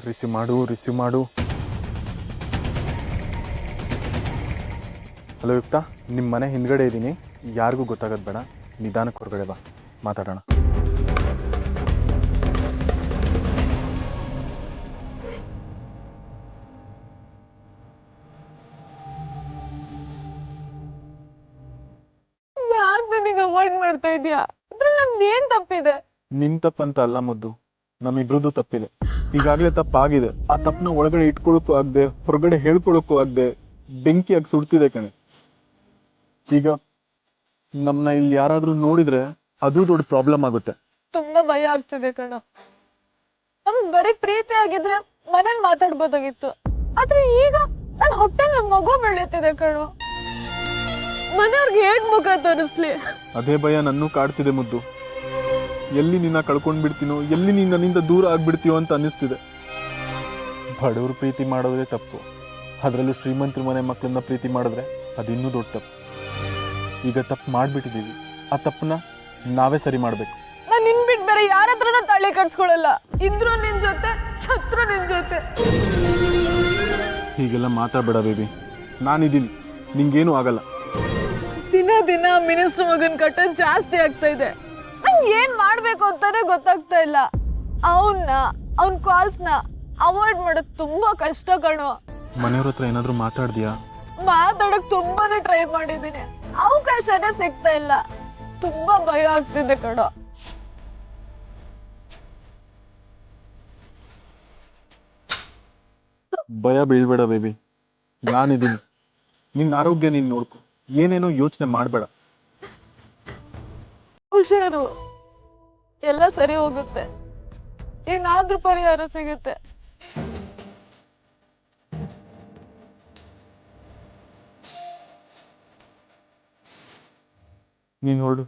Receive ಮಾಡು. Hello ಯುಕ್ತ, ನಿಮ್ಮ ಮನೆ ಹಿಂದ್ಗಡೆ ಇದ್ದೀನಿ, ಯಾರಿಗೂ ಗೊತ್ತಾಗೋದು ಬೇಡ, ನಿಧಾನಕ್ಕೆ ಹೊರಗಡೆ ಬಾ, ಮಾತಾಡೋಣ. ಯಾಕೆ ನನಗೆ ಅವಾಯ್ಡ್ ಮಾಡ್ತಾ ಇದೀಯಾ? ಅದ್ರಲ್ಲಿ ನಂದು ಏನ್ ತಪ್ಪಿದೆ? ನಿನ್ ತಪ್ಪಂತ ಅಲ್ಲ ಮುದ್ದು, ನಮ್ಮಿಬ್ರದ್ದು ತಪ್ಪಿದೆ. ಈಗಾಗಲೇ ತಪ್ಪಾಗಿದೆ. ಆ ತಪ್ಪನ್ನ ಒಳಗಡೆ ಇಟ್ಕೊಳಕ್ಕೂ ಆಗದೆ, ಹೊರಗಡೆ ಹೇಳ್ಕೊಳಕ್ಕೂ ಆಗದೆ ಬೆಂಕಿಯಾಗಿ ಸುಡ್ತಿದೆ ಕಣೆ. ಈಗ ನಮ್ಮನ್ನ ಇಲ್ಲಿ ಯಾರಾದ್ರೂ ನೋಡಿದ್ರೆ ಅದು ದೊಡ್ಡ ಪ್ರಾಬ್ಲಮ್ ಆಗುತ್ತೆ. ತುಂಬಾ ಭಯ ಆಗ್ತಿದೆ ಕಣ. ನಮ್ಗ್ ಬರೀ ಪ್ರೀತಿ ಆಗಿದ್ರೆ ಮನೇಲಿ ಮಾತಾಡ್ಬೋದಾಗಿತ್ತು. ಆದ್ರೆ ಈಗ ನನ್ ಹೊಟ್ಟೆಲ್ ಮಗು ಬೆಳೀತಿದೆ ಕಣೋ. ಮನೆಯವ್ರಿಗೆ ಹೇಗ್ ಮುಖ ತೋರಿಸ್ಲಿ? ಅದೇ ಭಯ ನನ್ನೂ ಕಾಡ್ತಿದೆ ಮುದ್ದು. ಎಲ್ಲಿ ನಿನ್ನ ಕಳ್ಕೊಂಡ್ಬಿಡ್ತೀನೋ, ಎಲ್ಲಿ ನೀನ್ ನನ್ನಿಂದ ದೂರ ಆಗ್ಬಿಡ್ತೀಯೋ ಅಂತ ಅನ್ನಿಸ್ತಿದೆ. ಬಡವ್ರ ಪ್ರೀತಿ ಮಾಡೋದೇ ತಪ್ಪು, ಅದರಲ್ಲೂ ಶ್ರೀಮಂತರ ಮನೆ ಮಕ್ಕಳನ್ನ ಪ್ರೀತಿ ಮಾಡಿದ್ರೆ ಅದಿನ್ನೂ ದೊಡ್ಡ ತಪ್ಪು. ಈಗ ತಪ್ಪು ಮಾಡ್ಬಿಟ್ಟಿದೀವಿ, ಆ ತಪ್ಪನ್ನ ನಾವೇ ಸರಿ ಮಾಡ್ಬೇಕು. ನಾನ್ ನಿನ್ ಬಿಟ್ ಬೇರೆ ಯಾರ ಹತ್ರನೂ ತಲೆ ಕಟ್ಸ್ಕೊಳಲ್ಲ. ಇದ್ರು ನಿನ್ ಜೊತೆ, ಸತ್ರು ನಿನ್ ಜೊತೆ. ಹೀಗೆಲ್ಲ ಮಾತಾಡ್ಬೇಡ ಬೇಬಿ, ನಾನಿದ್ದೀನಿ, ನಿಂಗೇನು ಆಗಲ್ಲ. ದಿನ ಮಿನಿಸ್ಟರ್ ಮಗನ್ ಕಟ್ಟ ಜಾಸ್ತಿ ಆಗ್ತಾ ಇದೆ. ನಂಗೆ ಏನ್ ಮಾಡ್ಬೇಕು ಅಂತಾನೆ ಗೊತ್ತಾಗ್ತಾ ಇಲ್ಲ. ಅವನ್ ಕಾಲ್ಸ್ನ ಅವಾಯ್ಡ್ ಮಾಡೋದ್ ತುಂಬಾ ಕಷ್ಟ ಕಣೋ. ಮನೆಯವ್ರ ಹತ್ರ ಏನಾದ್ರು ಮಾತಾಡ್ದ್ಯಾ? ಮಾತಾಡಕ್ ತುಂಬಾನೇ ಟ್ರೈ ಮಾಡಿದೀನಿ, ಅವಕಾಶನೇ ಸಿಗ್ತಾ ಇಲ್ಲ. ತುಂಬಾ ಭಯ ಆಗ್ತಿದೆ ಕಣೋ. ಭಯ ಬೀಳ್ಬೇಡ ಬೇಬಿ, ನಾನಿದ್ದೀನಿ. ನಿನ್ನ ಆರೋಗ್ಯ ನೀನ್ ನೋಡ್ಕೊ, ಏನೇನೋ ಯೋಚನೆ ಮಾಡಬೇಡ. ಹುಷಾರು, ಎಲ್ಲ ಸರಿ ಹೋಗುತ್ತೆ. ಏನಾದ್ರೂ ಪರಿಹಾರ ಸಿಗುತ್ತೆ. ನೀನ್ ಹೊರಡು.